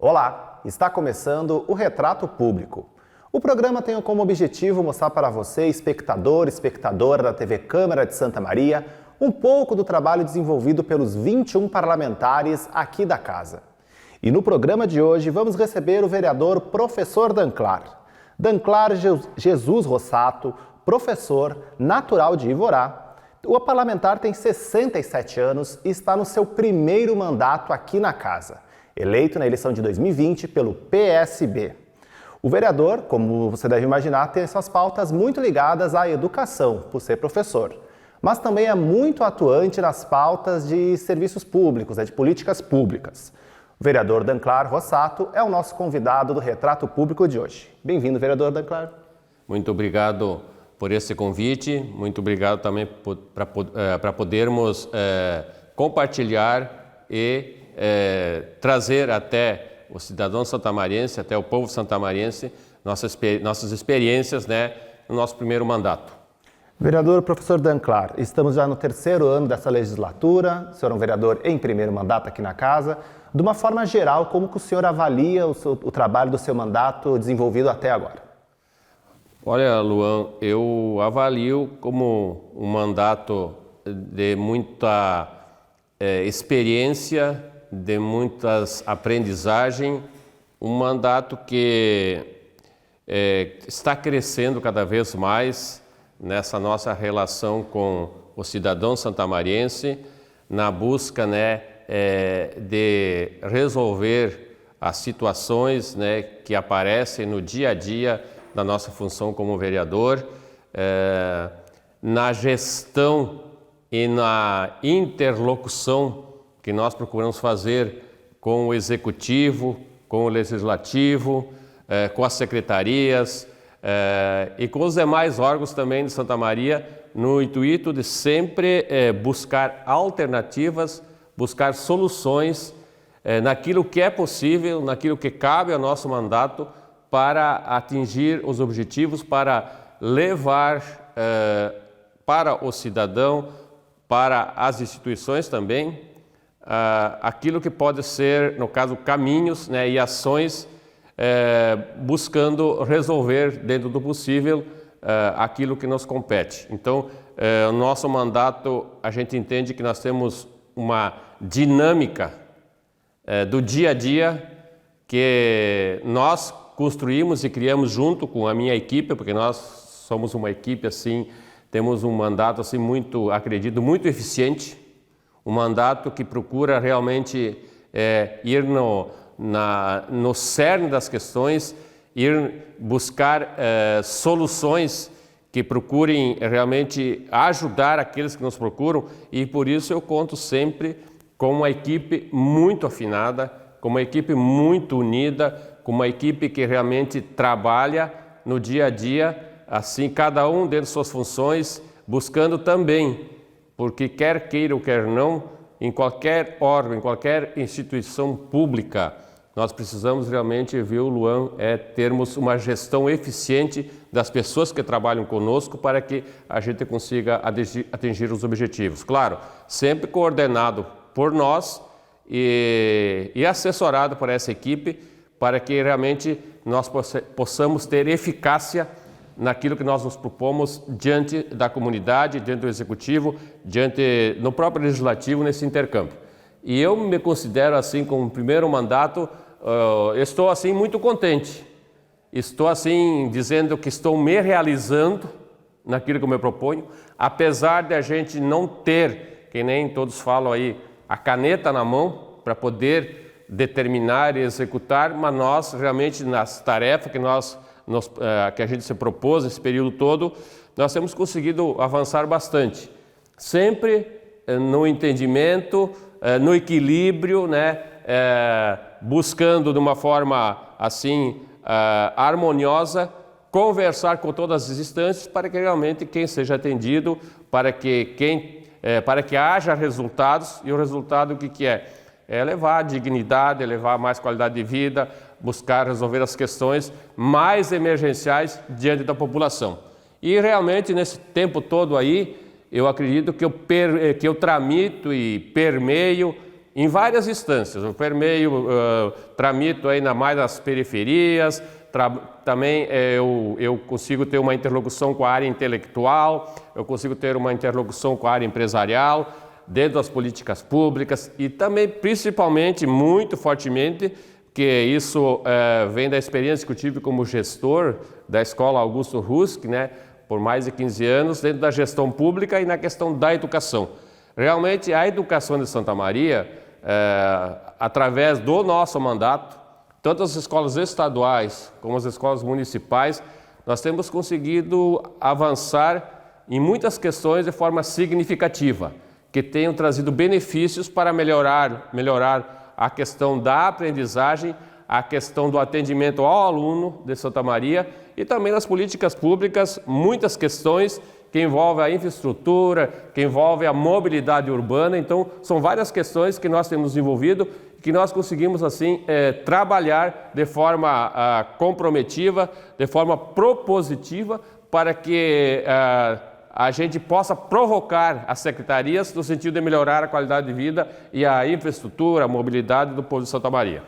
Olá, está começando o Retrato Público. O programa tem como objetivo mostrar para você, espectador, espectadora da TV Câmara de Santa Maria, um pouco do trabalho desenvolvido pelos 21 parlamentares aqui da casa. E no programa de hoje vamos receber o vereador Professor Danclar. Danclar Jesus Rossato, professor natural de Ivorá. O parlamentar tem 67 anos e está no seu primeiro mandato aqui na casa, eleito na eleição de 2020 pelo PSB. O vereador, como você deve imaginar, tem suas pautas muito ligadas à educação, por ser professor, mas também é muito atuante nas pautas de serviços públicos, de políticas públicas. O vereador Danclar Rossato é o nosso convidado do Retrato Público de hoje. Bem-vindo, vereador Danclar. Muito obrigado por esse convite, muito obrigado também para podermos compartilhar e trazer até o cidadão santamariense, até o povo santamariense, nossas experiências, no nosso primeiro mandato. Vereador Professor Danclar, estamos já no terceiro ano dessa legislatura, o senhor é um vereador em primeiro mandato aqui na casa. De uma forma geral, como que o senhor avalia o trabalho do seu mandato desenvolvido até agora? Olha, Luan, eu avalio como um mandato de muita experiência, de muitas aprendizagens, um mandato que está crescendo cada vez mais nessa nossa relação com o cidadão santamariense, na busca, de resolver as situações, que aparecem no dia a dia da nossa função como vereador, na gestão e na interlocução que nós procuramos fazer com o Executivo, com o Legislativo, com as secretarias e com os demais órgãos também de Santa Maria, no intuito de sempre buscar alternativas, buscar soluções naquilo que é possível, naquilo que cabe ao nosso mandato para atingir os objetivos, para levar para o cidadão, para as instituições também, aquilo que pode ser, no caso, caminhos e ações buscando resolver dentro do possível aquilo que nos compete. Então, o nosso mandato, a gente entende que nós temos uma dinâmica do dia a dia que nós construímos e criamos junto com a minha equipe, porque nós somos uma equipe assim, temos um mandato assim muito, acredito, muito eficiente, um mandato que procura realmente ir no cerne das questões, ir buscar soluções que procurem realmente ajudar aqueles que nos procuram, e por isso eu conto sempre com uma equipe muito afinada, com uma equipe muito unida, com uma equipe que realmente trabalha no dia a dia, assim, cada um dentro de suas funções, buscando também, porque quer queira ou quer não, em qualquer órgão, em qualquer instituição pública, nós precisamos realmente, viu, Luan, termos uma gestão eficiente das pessoas que trabalham conosco para que a gente consiga atingir os objetivos. Claro, sempre coordenado por nós e assessorado por essa equipe, para que realmente nós possamos ter eficácia naquilo que nós nos propomos diante da comunidade, diante do Executivo, no próprio Legislativo, nesse intercâmbio. E eu me considero assim, como primeiro mandato, estou assim muito contente. Estou assim dizendo que estou me realizando naquilo que eu me proponho, apesar de a gente não ter, que nem todos falam aí, a caneta na mão para poder determinar e executar, mas nós realmente nas tarefas que a gente se propôs esse período todo, nós temos conseguido avançar bastante, sempre no entendimento, no equilíbrio, buscando de uma forma assim harmoniosa, conversar com todas as instâncias para que realmente quem seja atendido, para que haja resultados, e o resultado o que é? É levar dignidade, é levar mais qualidade de vida, buscar resolver as questões mais emergenciais diante da população. E realmente nesse tempo todo aí, eu acredito que eu tramito e permeio em várias instâncias. Eu permeio, tramito aí mais nas periferias, também eu consigo ter uma interlocução com a área intelectual, eu consigo ter uma interlocução com a área empresarial, dentro das políticas públicas e também, principalmente, muito fortemente, que isso vem da experiência que eu tive como gestor da Escola Augusto Rusk, né, por mais de 15 anos, dentro da gestão pública e na questão da educação. Realmente, a educação de Santa Maria, através do nosso mandato, tanto as escolas estaduais como as escolas municipais, nós temos conseguido avançar em muitas questões de forma significativa, que tenham trazido benefícios para melhorar a questão da aprendizagem, a questão do atendimento ao aluno de Santa Maria e também nas políticas públicas, muitas questões que envolvem a infraestrutura, que envolvem a mobilidade urbana. Então, são várias questões que nós temos desenvolvido, que nós conseguimos, assim, trabalhar de forma comprometiva, de forma propositiva, para que a gente possa provocar as secretarias no sentido de melhorar a qualidade de vida e a infraestrutura, a mobilidade do povo de Santa Maria.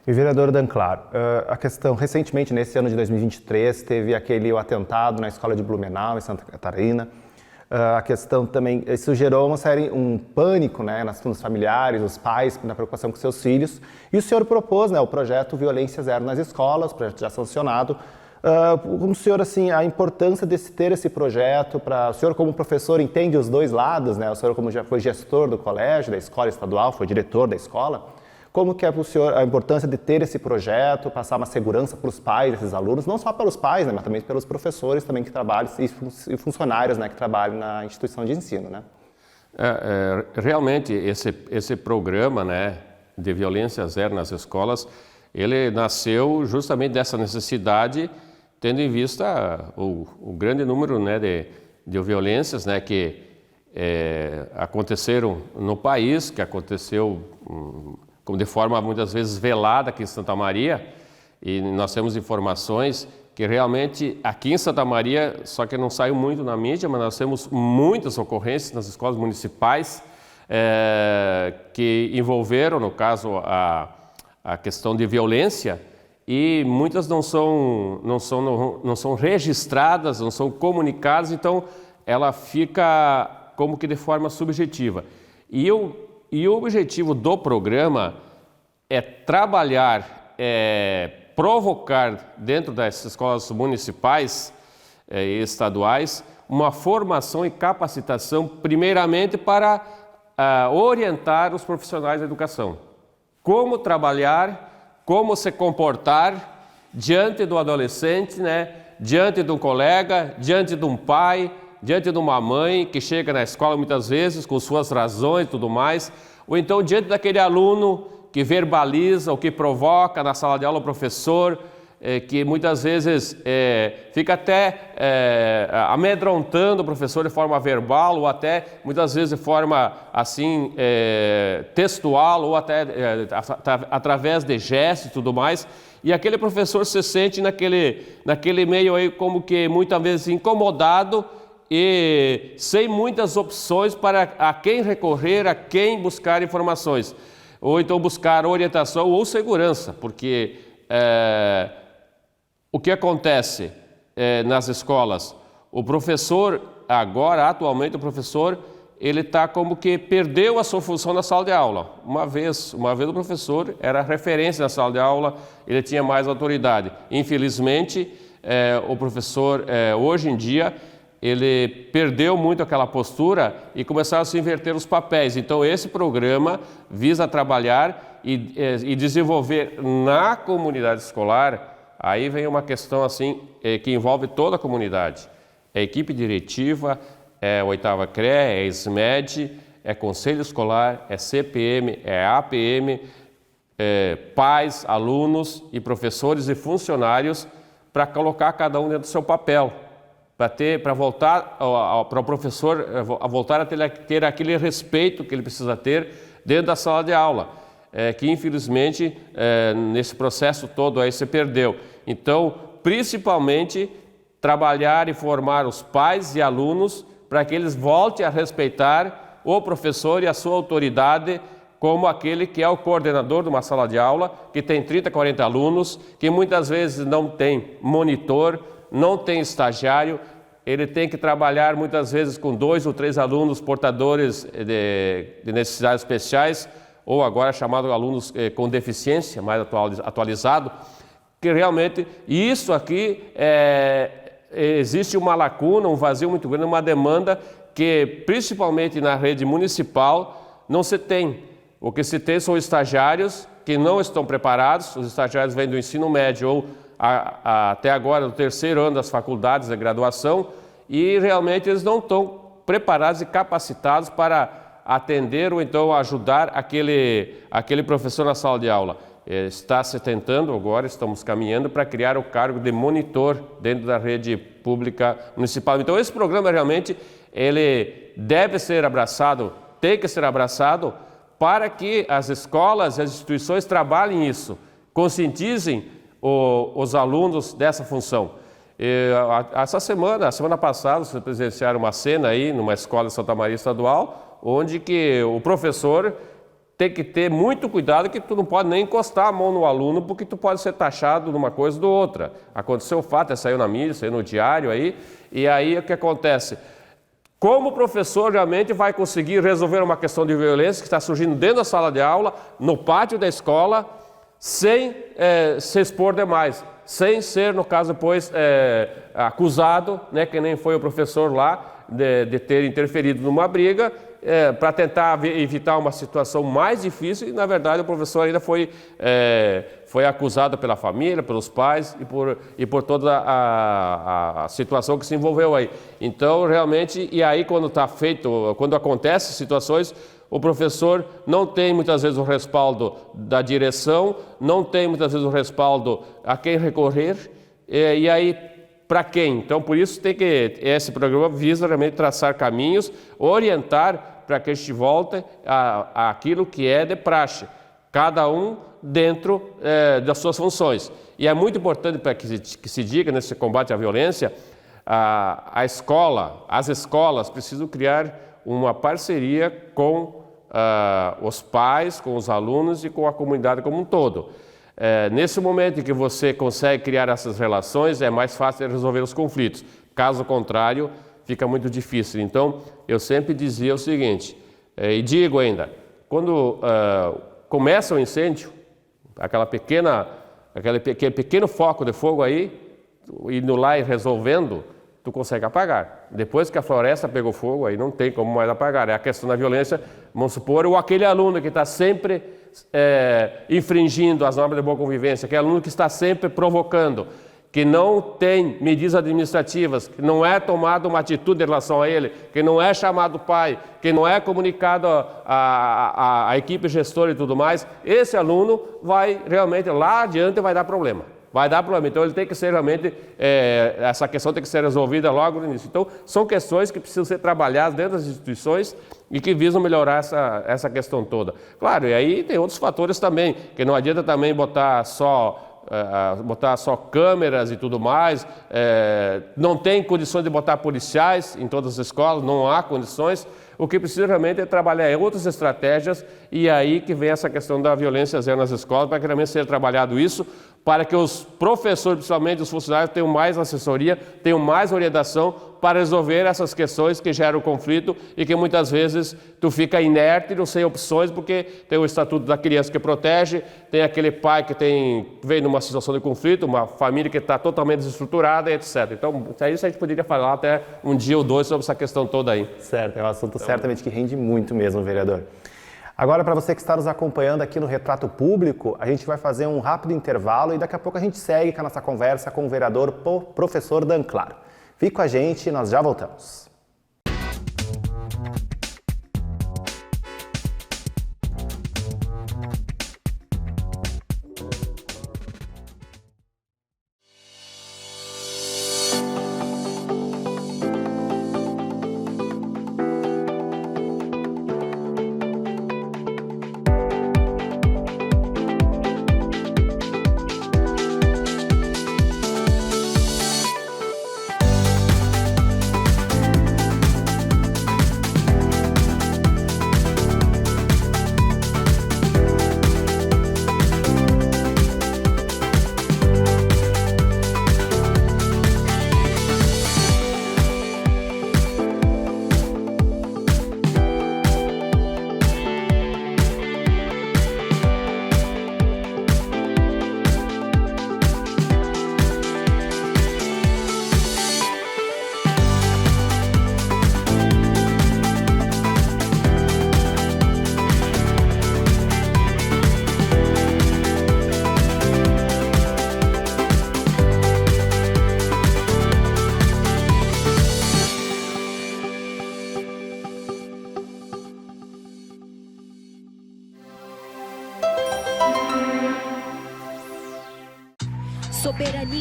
E vereador Danclaro, a questão, recentemente, nesse ano de 2023, teve o atentado na escola de Blumenau, em Santa Catarina. A questão também, isso gerou um pânico, né, nos familiares, os pais, na preocupação com seus filhos. E o senhor propôs, né, o projeto Violência Zero nas Escolas, projeto já sancionado. Como o senhor, assim, a importância de ter esse projeto, o senhor como professor entende os dois lados, né? O senhor como já foi gestor do colégio, da escola estadual, foi diretor da escola, como que é para o senhor a importância de ter esse projeto, passar uma segurança para os pais desses alunos, não só pelos pais, né, mas também pelos professores também que trabalham e funcionários, né, que trabalham na instituição de ensino, né? Realmente esse programa, né, de violência zero nas escolas, ele nasceu justamente dessa necessidade, tendo em vista o grande número, né, de violências, né, que aconteceram no país, que aconteceu de forma muitas vezes velada aqui em Santa Maria, e nós temos informações que realmente aqui em Santa Maria, só que não saiu muito na mídia, mas nós temos muitas ocorrências nas escolas municipais que envolveram, no caso, a questão de violência, e muitas não são registradas, não são comunicadas, então ela fica como que de forma subjetiva. E o objetivo do programa é trabalhar, provocar dentro das escolas municipais e estaduais uma formação e capacitação, primeiramente para orientar os profissionais da educação. Como trabalhar, como se comportar diante do adolescente, né? Diante de um colega, diante de um pai, diante de uma mãe que chega na escola muitas vezes com suas razões e tudo mais, ou então diante daquele aluno que verbaliza ou que provoca na sala de aula o professor, que muitas vezes fica até amedrontando o professor de forma verbal ou até muitas vezes de forma assim textual ou até através de gestos e tudo mais, e aquele professor se sente naquele meio aí como que muitas vezes incomodado e sem muitas opções para a quem recorrer, a quem buscar informações, ou então buscar orientação ou segurança, porque o que acontece nas escolas? O professor, atualmente o professor, ele está como que perdeu a sua função na sala de aula. Uma vez o professor era referência na sala de aula, ele tinha mais autoridade. Infelizmente, o professor, hoje em dia, ele perdeu muito aquela postura e começaram a se inverter os papéis. Então, esse programa visa trabalhar e desenvolver na comunidade escolar. Aí vem uma questão assim que envolve toda a comunidade. É equipe diretiva, é 8ª CRE, é SMED, é conselho escolar, é CPM, é APM, pais, alunos e professores e funcionários, para colocar cada um dentro do seu papel, para voltar para o professor voltar a ter aquele respeito que ele precisa ter dentro da sala de aula, que infelizmente nesse processo todo aí se perdeu. Então, principalmente, trabalhar e formar os pais e alunos para que eles voltem a respeitar o professor e a sua autoridade como aquele que é o coordenador de uma sala de aula, que tem 30, 40 alunos, que muitas vezes não tem monitor, não tem estagiário, ele tem que trabalhar muitas vezes com 2 ou 3 alunos portadores de necessidades especiais, ou agora chamado alunos com deficiência, mais atualizado, que realmente isso aqui existe uma lacuna, um vazio muito grande, uma demanda que principalmente na rede municipal não se tem. O que se tem são estagiários que não estão preparados, os estagiários vêm do ensino médio ou até agora do 3º ano das faculdades de graduação e realmente eles não estão preparados e capacitados para atender ou então ajudar aquele professor na sala de aula. Está se tentando agora, estamos caminhando para criar o cargo de monitor dentro da rede pública municipal. Então esse programa realmente ele deve ser abraçado, tem que ser abraçado para que as escolas e as instituições trabalhem isso, conscientizem os alunos dessa função. A semana passada, vocês presenciaram uma cena aí numa escola de Santa Maria Estadual, onde que o professor tem que ter muito cuidado que tu não pode nem encostar a mão no aluno porque tu pode ser taxado de uma coisa ou de outra. Aconteceu o fato, saiu na mídia, saiu no diário aí, e aí o que acontece? Como o professor realmente vai conseguir resolver uma questão de violência que está surgindo dentro da sala de aula, no pátio da escola, sem se expor demais, sem ser, no caso, depois acusado, né, que nem foi o professor lá, de ter interferido numa briga, para tentar evitar uma situação mais difícil e, na verdade, o professor ainda foi acusado pela família, pelos pais e por toda a situação que se envolveu aí. Então, realmente, e aí quando acontecem situações, o professor não tem muitas vezes o respaldo da direção, não tem muitas vezes o respaldo a quem recorrer, e aí para quem? Então, por isso esse programa visa realmente traçar caminhos, orientar para que a gente volte àquilo que é de praxe, cada um dentro das suas funções. E é muito importante para que se diga nesse combate à violência, as escolas precisam criar uma parceria com os pais, com os alunos e com a comunidade como um todo. Nesse momento em que você consegue criar essas relações, é mais fácil resolver os conflitos. Caso contrário, fica muito difícil. Então, eu sempre dizia o seguinte, e digo ainda, quando começa o incêndio, aquele pequeno foco de fogo aí, indo lá e resolvendo, tu consegue apagar. Depois que a floresta pegou fogo, aí não tem como mais apagar. É a questão da violência, vamos supor, ou aquele aluno que está sempre infringindo as normas de boa convivência, aquele aluno que está sempre provocando, que não tem medidas administrativas, que não é tomada uma atitude em relação a ele, que não é chamado pai, que não é comunicado a equipe gestora e tudo mais, esse aluno vai realmente, lá adiante, vai dar problema. Vai dar problema. Então, ele tem que ser realmente, essa questão tem que ser resolvida logo no início. Então, são questões que precisam ser trabalhadas dentro das instituições e que visam melhorar essa questão toda. Claro, e aí tem outros fatores também, que não adianta também botar só câmeras e tudo mais, não tem condições de botar policiais em todas as escolas, não há condições. O que precisa realmente é trabalhar em outras estratégias e aí que vem essa questão da violência zero nas escolas, para que realmente seja trabalhado isso, para que os professores, principalmente os funcionários, tenham mais assessoria, tenham mais orientação para resolver essas questões que geram conflito e que muitas vezes tu fica inerte, não sem opções, porque tem o Estatuto da Criança que protege, tem aquele pai que vem numa situação de conflito, uma família que está totalmente desestruturada, etc. Então, isso a gente poderia falar até um dia ou dois sobre essa questão toda aí. Certo, é um assunto certamente que rende muito mesmo, vereador. Agora, para você que está nos acompanhando aqui no Retrato Público, a gente vai fazer um rápido intervalo e daqui a pouco a gente segue com a nossa conversa com o vereador professor Dan Claro. Fique com a gente, nós já voltamos.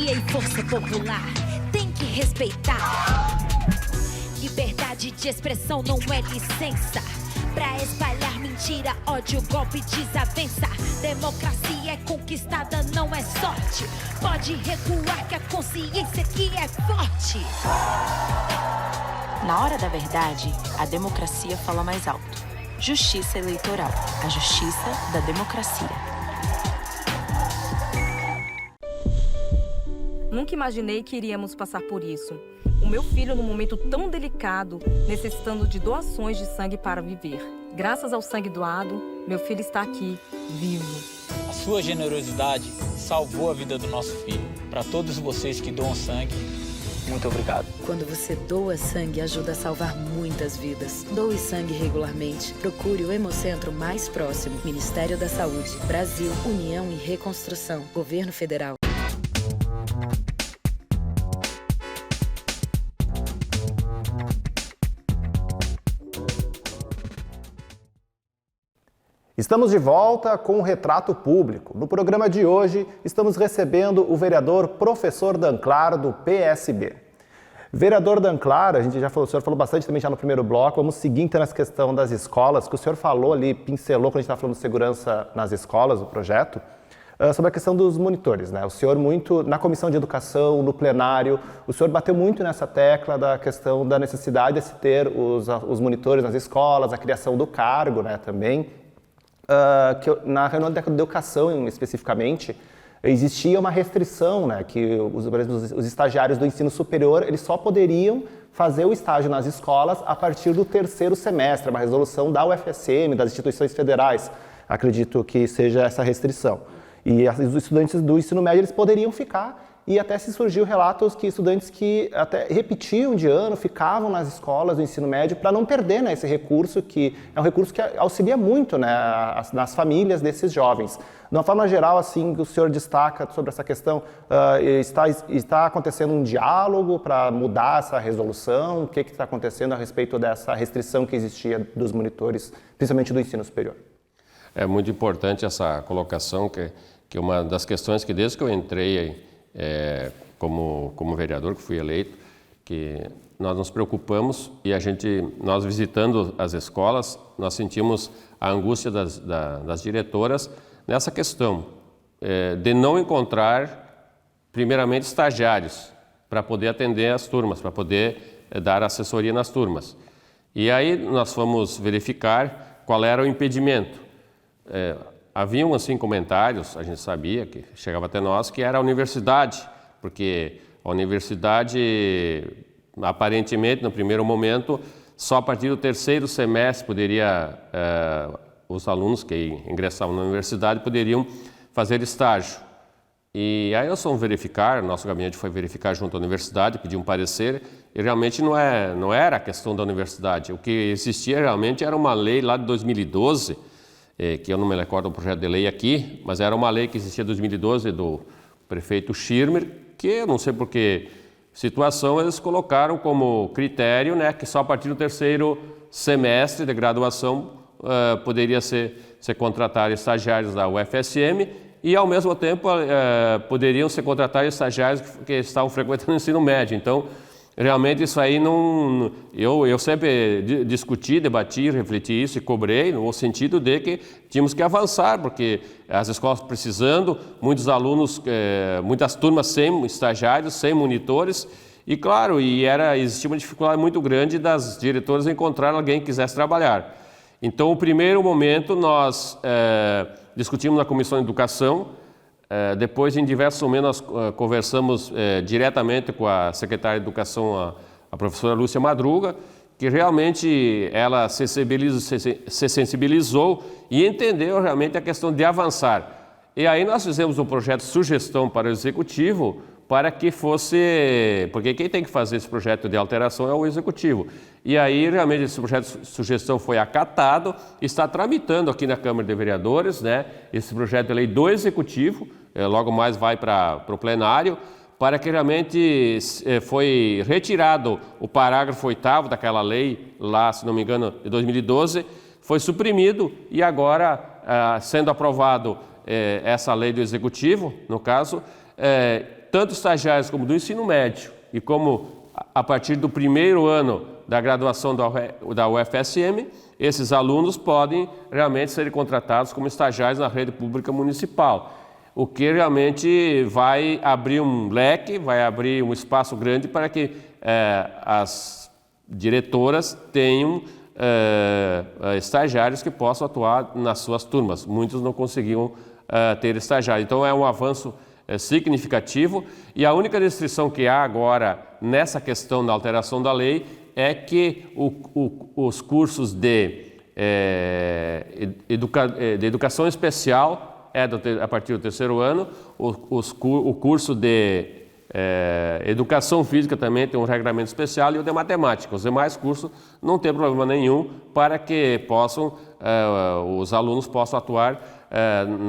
democracia e força popular. Tem que respeitar. Liberdade de expressão não é licença pra espalhar mentira, ódio, golpe, desavença. Democracia é conquistada, não é sorte. Pode recuar que a consciência aqui é forte. Na hora da verdade, a democracia fala mais alto. Justiça eleitoral, a justiça da democracia. Nunca imaginei que iríamos passar por isso. O meu filho, num momento tão delicado, necessitando de doações de sangue para viver. Graças ao sangue doado, meu filho está aqui, vivo. A sua generosidade salvou a vida do nosso filho. Para todos vocês que doam sangue, muito obrigado. Quando você doa sangue, ajuda a salvar muitas vidas. Doe sangue regularmente. Procure o Hemocentro mais próximo. Ministério da Saúde, Brasil, União e Reconstrução, Governo Federal. Estamos de volta com o Retrato Público. No programa de hoje, estamos recebendo o vereador Professor Danclar, do PSB. Vereador Danclar, a gente já falou, o senhor falou bastante também já no primeiro bloco, vamos seguir então nessa questão das escolas, que o senhor falou ali, pincelou quando a gente estava falando de segurança nas escolas, o projeto, sobre a questão dos monitores, né? O senhor muito, na Comissão de Educação, no plenário, o senhor bateu muito nessa tecla da questão da necessidade de se ter os monitores nas escolas, a criação do cargo, né, também. Na reunião da educação especificamente, existia uma restrição, né, que os estagiários do ensino superior eles só poderiam fazer o estágio nas escolas a partir do terceiro semestre, uma resolução da UFSM, das instituições federais, acredito que seja essa restrição. E os estudantes do ensino médio eles poderiam ficar, e até se surgiu relatos que estudantes que até repetiam de ano, ficavam nas escolas do ensino médio para não perder, né, esse recurso, que é um recurso que auxilia muito, né, nas famílias desses jovens. De uma forma geral, assim, o senhor destaca sobre essa questão, está acontecendo um diálogo para mudar essa resolução? O que está acontecendo a respeito dessa restrição que existia dos monitores, principalmente do ensino superior? É muito importante essa colocação, que uma das questões que desde que eu entrei como vereador, que fui eleito, que nós nos preocupamos e nós visitando as escolas, nós sentimos a angústia das diretoras nessa questão de não encontrar, primeiramente, estagiários para poder atender as turmas, para poder dar assessoria nas turmas. E aí nós fomos verificar qual era o impedimento. Haviam, assim, comentários, a gente sabia, que chegava até nós, que era a universidade, porque a universidade, aparentemente, no primeiro momento, só a partir do terceiro semestre os alunos que ingressavam na universidade poderiam fazer estágio. E aí nós fomos verificar, nosso gabinete foi verificar junto à universidade, pediu um parecer, e realmente não era a questão da universidade. O que existia realmente era uma lei lá de 2012, que eu não me recordo o projeto de lei aqui, mas era uma lei que existia em 2012 do prefeito Schirmer, que eu não sei por que situação eles colocaram como critério, né, que só a partir do terceiro semestre de graduação poderia ser contratar estagiários da UFSM e, ao mesmo tempo, poderiam ser contratar estagiários que estavam frequentando o ensino médio. Então, realmente isso aí não... Eu sempre discuti, debati, refleti isso e cobrei no sentido de que tínhamos que avançar, porque as escolas precisando, muitos alunos, muitas turmas sem estagiários, sem monitores, e claro, existia uma dificuldade muito grande das diretoras encontrar alguém que quisesse trabalhar. Então, o primeiro momento nós discutimos na Comissão de Educação. Depois, em diversos momentos, nós conversamos diretamente com a secretária de Educação, a professora Lúcia Madruga, que realmente ela se sensibilizou e entendeu realmente a questão de avançar. E aí nós fizemos um projeto de sugestão para o Executivo, para que fosse... Porque quem tem que fazer esse projeto de alteração é o Executivo. E aí, realmente, esse projeto de sugestão foi acatado, está tramitando aqui na Câmara de Vereadores, né, esse projeto de lei do Executivo, logo mais vai para o plenário, para que realmente foi retirado o parágrafo 8º daquela lei, lá, se não me engano, de 2012, foi suprimido e agora, sendo aprovado essa lei do Executivo, no caso, tanto estagiários como do ensino médio e como a partir do primeiro ano da graduação da UFSM, esses alunos podem realmente ser contratados como estagiários na rede pública municipal, o que realmente vai abrir um leque, vai abrir um espaço grande para que as diretoras tenham estagiários que possam atuar nas suas turmas. Muitos não conseguiam ter estagiário. Então é um avanço significativo, e a única restrição que há agora nessa questão da alteração da lei é que os cursos de educação especial a partir do terceiro ano, o curso de educação física também tem um regramento especial, e o de matemática. Os demais cursos não tem problema nenhum para que os alunos possam atuar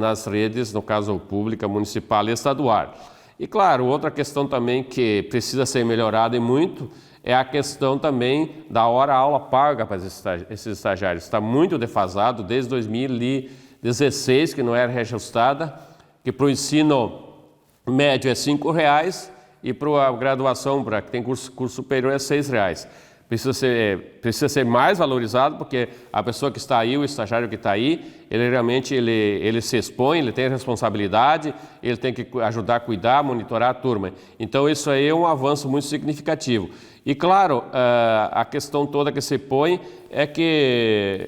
nas redes, no caso pública, municipal e estadual. E claro, outra questão também que precisa ser melhorada e muito é a questão também da hora-aula paga para esses estagiários. Está muito defasado desde 2016, que não era reajustada, que para o ensino médio é R$5 e para a graduação, para quem tem curso superior, é R$6. Precisa ser mais valorizado, porque a pessoa que está aí, o estagiário que está aí, ele realmente ele se expõe, ele tem responsabilidade, ele tem que ajudar a cuidar, monitorar a turma. Então isso aí é um avanço muito significativo. E claro, a questão toda que se põe é que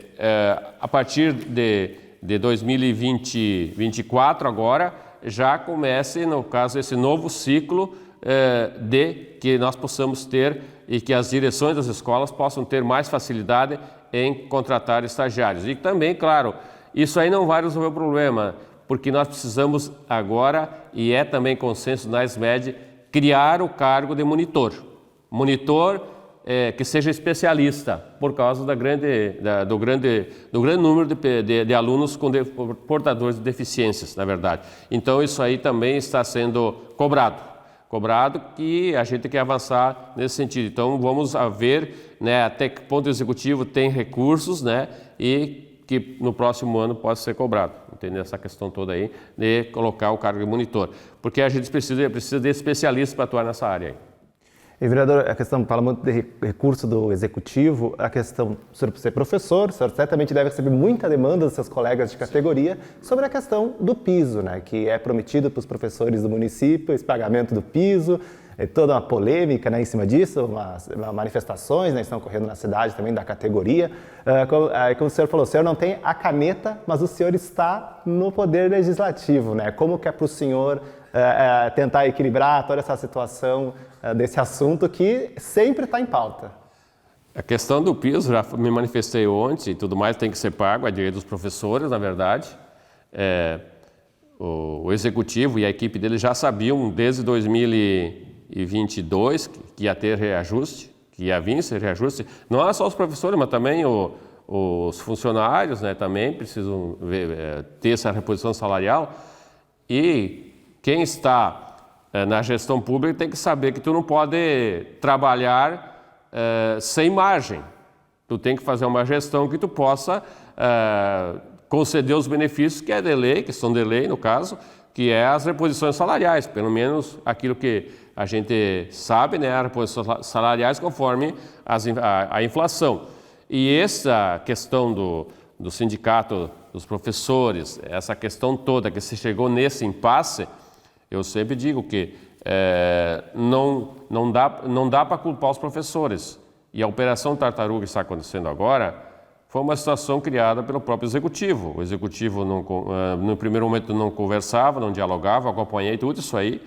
a partir de 2024 agora já comece, no caso, esse novo ciclo que nós possamos ter e que as direções das escolas possam ter mais facilidade em contratar estagiários. E também, claro, isso aí não vai resolver o problema, porque nós precisamos agora, e é também consenso na SMED, criar o cargo de monitor. Monitor que seja especialista, por causa do grande número de alunos portadores de deficiências, na verdade. Então isso aí também está sendo cobrado, que a gente quer avançar nesse sentido. Então vamos ver, né, até que ponto o executivo tem recursos, né, e que no próximo ano possa ser cobrado, entendeu? Essa questão toda aí de colocar o cargo de monitor, porque a gente precisa de especialistas para atuar nessa área aí. E, vereador, a questão, fala muito de recurso do executivo, a questão, o senhor por ser professor, o senhor certamente deve receber muita demanda dos seus colegas de categoria sobre a questão do piso, né, que é prometido para os professores do município, esse pagamento do piso, toda uma polêmica, né, em cima disso, umas manifestações, né, estão ocorrendo na cidade também da categoria. Como o senhor falou, o senhor não tem a caneta, mas o senhor está no poder legislativo, né? Como que é para o senhor tentar equilibrar toda essa situação desse assunto que sempre está em pauta? A questão do piso, já me manifestei ontem e tudo mais, tem que ser pago, é direito dos professores, na verdade. O executivo e a equipe dele já sabiam desde 2022 que ia ter reajuste, que ia vir esse reajuste. Não é só os professores, mas também os funcionários, né, também precisam ter essa reposição salarial. E quem está na gestão pública tem que saber que tu não pode trabalhar sem margem. Tu tem que fazer uma gestão que tu possa conceder os benefícios que é de lei, que são de lei no caso, que é as reposições salariais, pelo menos aquilo que a gente sabe, né, as reposições salariais conforme a inflação. E essa questão do sindicato dos professores, essa questão toda que se chegou nesse impasse, eu sempre digo que não dá para culpar os professores. E a Operação Tartaruga que está acontecendo agora foi uma situação criada pelo próprio Executivo. O Executivo, no primeiro momento, não conversava, não dialogava, acompanhei tudo isso aí,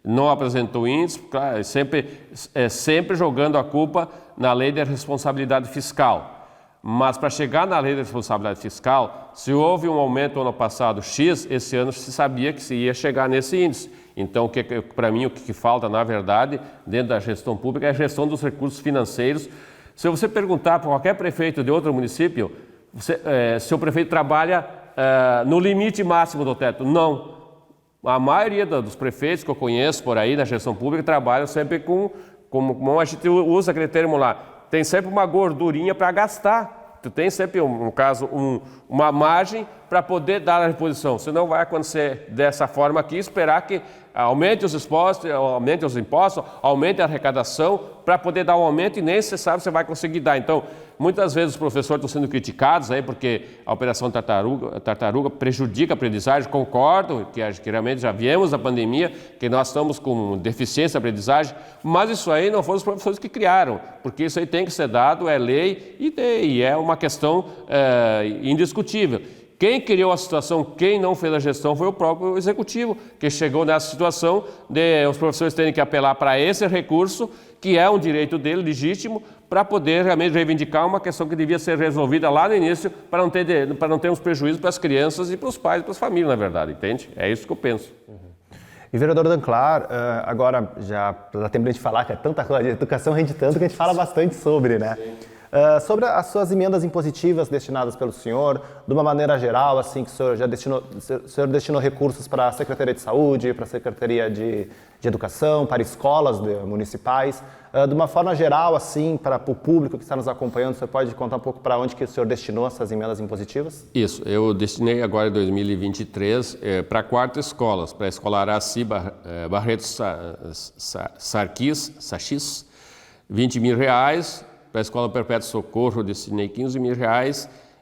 não apresentou índice, claro, sempre jogando a culpa na lei de responsabilidade fiscal. Mas para chegar na lei de responsabilidade fiscal, se houve um aumento ano passado X, esse ano se sabia que se ia chegar nesse índice. Então, para mim, o que falta, na verdade, dentro da gestão pública é a gestão dos recursos financeiros. Se você perguntar para qualquer prefeito de outro município, se o prefeito trabalha no limite máximo do teto, não. A maioria dos prefeitos que eu conheço por aí na gestão pública trabalham sempre como a gente usa aquele termo lá, tem sempre uma gordurinha para gastar. Tu tem sempre, no caso, uma margem para poder dar a reposição. Senão vai acontecer dessa forma aqui, esperar que aumente os impostos, aumente a arrecadação para poder dar um aumento e nem você sabe se vai conseguir dar. Então, muitas vezes os professores estão sendo criticados aí porque a Operação Tartaruga prejudica a aprendizagem. Concordo que realmente já viemos da pandemia, que nós estamos com deficiência de aprendizagem, mas isso aí não foram os professores que criaram, porque isso aí tem que ser dado, é lei e é uma questão indiscutível. Quem criou a situação, quem não fez a gestão foi o próprio executivo, que chegou nessa situação de os professores terem que apelar para esse recurso, que é um direito dele, legítimo, para poder realmente reivindicar uma questão que devia ser resolvida lá no início, para não termos prejuízo para as crianças e para os pais e para as famílias, na verdade, entende? É isso que eu penso. E vereador Danclar, agora já dá tempo de a gente falar que é tanta coisa, a educação rende tanto que a gente fala bastante sobre, né? Sobre as suas emendas impositivas destinadas pelo senhor, de uma maneira geral, assim, que o senhor destinou recursos para a Secretaria de Saúde, para a Secretaria de Educação, para escolas municipais, de uma forma geral, assim, para o público que está nos acompanhando, você pode contar um pouco para onde que o senhor destinou essas emendas impositivas? Isso, eu destinei agora em 2023 para 4 escolas, para a Escola Araci Barreto Sachis, R$20 mil, para a Escola Perpétuo Socorro eu destinei R$15 mil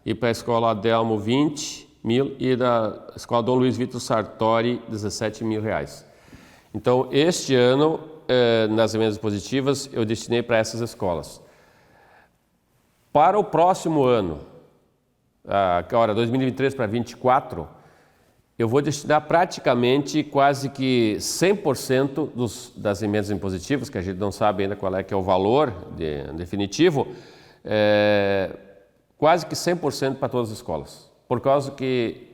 e para a Escola Adelmo 20 mil e da Escola Dom Luiz Vitor Sartori R$17 mil. Então, este ano, nas emendas positivas, eu destinei para essas escolas. Para o próximo ano, agora 2023 para 2024, eu vou destinar praticamente quase que 100% das emendas impositivas, que a gente não sabe ainda qual é que é o valor definitivo, quase que 100% para todas as escolas. Por causa que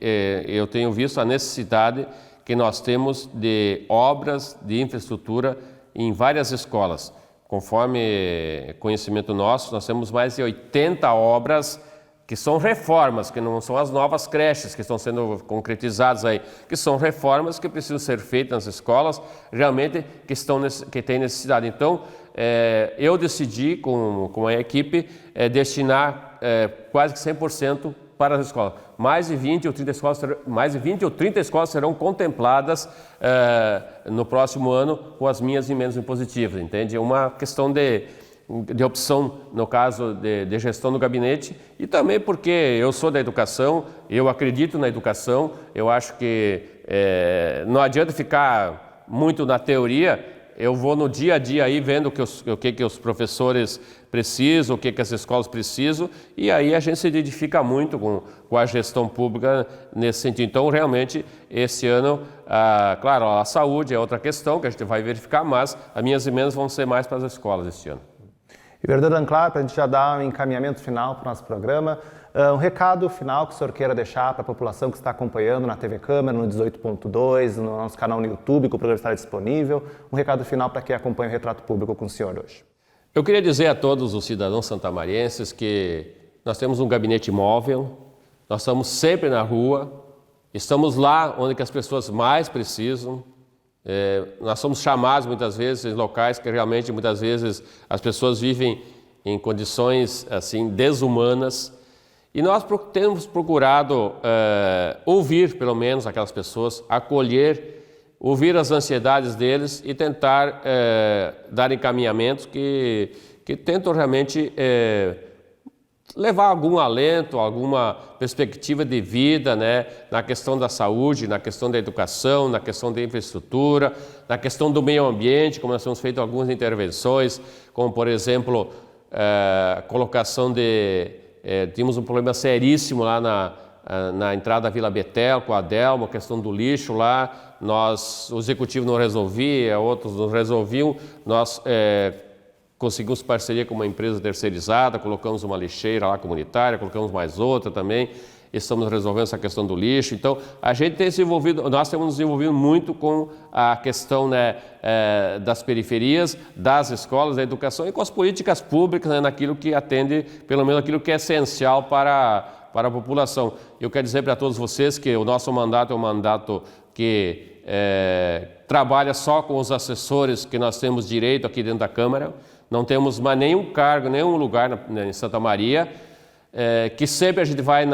eu tenho visto a necessidade que nós temos de obras de infraestrutura em várias escolas. Conforme conhecimento nosso, nós temos mais de 80 obras que são reformas, que não são as novas creches que estão sendo concretizadas aí, que são reformas que precisam ser feitas nas escolas, realmente que têm necessidade. Então, eu decidi com a equipe destinar quase que 100% para as escolas. Mais de 20 ou 30 escolas serão contempladas no próximo ano com as minhas emendas impositivas, entende? É uma questão de opção, no caso de gestão do gabinete, e também porque eu sou da educação, eu acredito na educação, eu acho que não adianta ficar muito na teoria, eu vou no dia a dia aí vendo o que os professores precisam, o que as escolas precisam, e aí a gente se identifica muito com a gestão pública nesse sentido. Então, realmente, esse ano, claro, a saúde é outra questão que a gente vai verificar, mas as minhas emendas vão ser mais para as escolas este ano. E vereador Danclar, para a gente já dar um encaminhamento final para o nosso programa, um recado final que o senhor queira deixar para a população que está acompanhando na TV Câmara, no 18.2, no nosso canal no YouTube, que o programa está disponível, um recado final para quem acompanha o Retrato Público com o senhor hoje. Eu queria dizer a todos os cidadãos santamarienses que nós temos um gabinete móvel, nós estamos sempre na rua, estamos lá onde que as pessoas mais precisam. Nós somos chamados muitas vezes em locais que realmente muitas vezes as pessoas vivem em condições assim desumanas, e nós temos procurado ouvir pelo menos aquelas pessoas, acolher, ouvir as ansiedades deles e tentar dar encaminhamentos que tentam realmente levar algum alento, alguma perspectiva de vida, né, na questão da saúde, na questão da educação, na questão da infraestrutura, na questão do meio ambiente, como nós temos feito algumas intervenções, como por exemplo, a colocação tínhamos um problema seríssimo lá na entrada da Vila Betel, com a Adelmo, a questão do lixo lá, o executivo não resolvia, outros não resolviam, nós conseguimos parceria com uma empresa terceirizada, colocamos uma lixeira lá comunitária, colocamos mais outra também, estamos resolvendo essa questão do lixo. Então, a gente tem se envolvido, nós temos nos envolvido muito com a questão, né, das periferias, das escolas, da educação e com as políticas públicas, né, naquilo que atende, pelo menos aquilo que é essencial para a população. Eu quero dizer para todos vocês que o nosso mandato é um mandato que trabalha só com os assessores que nós temos direito aqui dentro da Câmara, não temos mais nenhum cargo, nenhum lugar em Santa Maria. que sempre a gente vai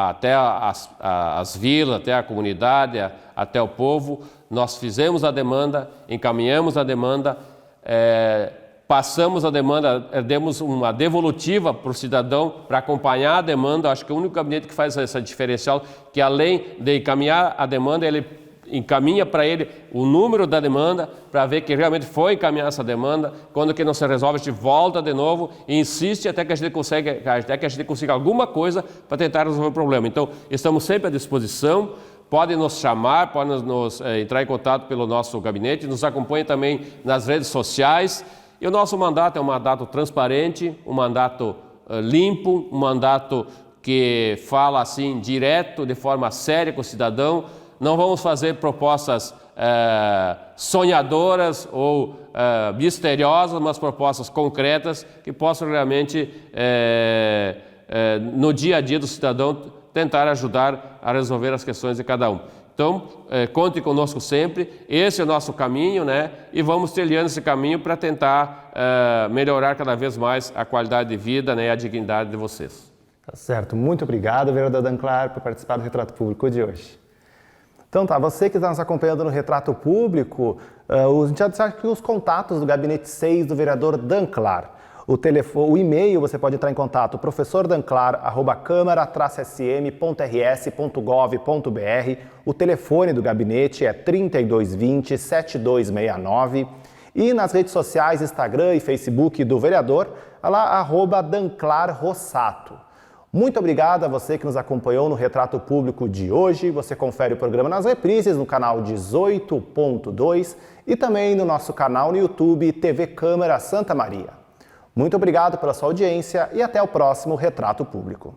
até as vilas, até a comunidade, até o povo. Nós fizemos a demanda, encaminhamos a demanda, passamos a demanda, demos uma devolutiva para o cidadão para acompanhar a demanda. Acho que é o único gabinete que faz essa diferencial, que além de encaminhar a demanda, ele encaminha para ele o número da demanda para ver que realmente foi encaminhar essa demanda. Quando que não se resolve, a gente volta de novo e insiste até que a gente consiga alguma coisa para tentar resolver o problema. Então, estamos sempre à disposição. Podem nos chamar, podem entrar em contato pelo nosso gabinete, nos acompanhem também nas redes sociais. E o nosso mandato é um mandato transparente, um mandato limpo, um mandato que fala assim direto, de forma séria com o cidadão. Não vamos fazer propostas sonhadoras ou misteriosas, mas propostas concretas que possam realmente, no dia a dia do cidadão, tentar ajudar a resolver as questões de cada um. Então, conte conosco sempre, esse é o nosso caminho, né? E vamos trilhando esse caminho para tentar melhorar cada vez mais a qualidade de vida, né, e a dignidade de vocês. Tá certo, muito obrigado, vereador Danclar, por participar do Retrato Público de hoje. Então tá, você que está nos acompanhando no Retrato Público, a gente já disse aqui os contatos do Gabinete 6 do vereador Danclar. O e-mail, você pode entrar em contato, professordanclar@câmara-sm.rs.gov.br. O telefone do gabinete é 3220-7269. E nas redes sociais, Instagram e Facebook do vereador, lá, @DanclarRossato. Muito obrigado a você que nos acompanhou no Retrato Público de hoje. Você confere o programa nas reprises no canal 18.2 e também no nosso canal no YouTube TV Câmara Santa Maria. Muito obrigado pela sua audiência e até o próximo Retrato Público.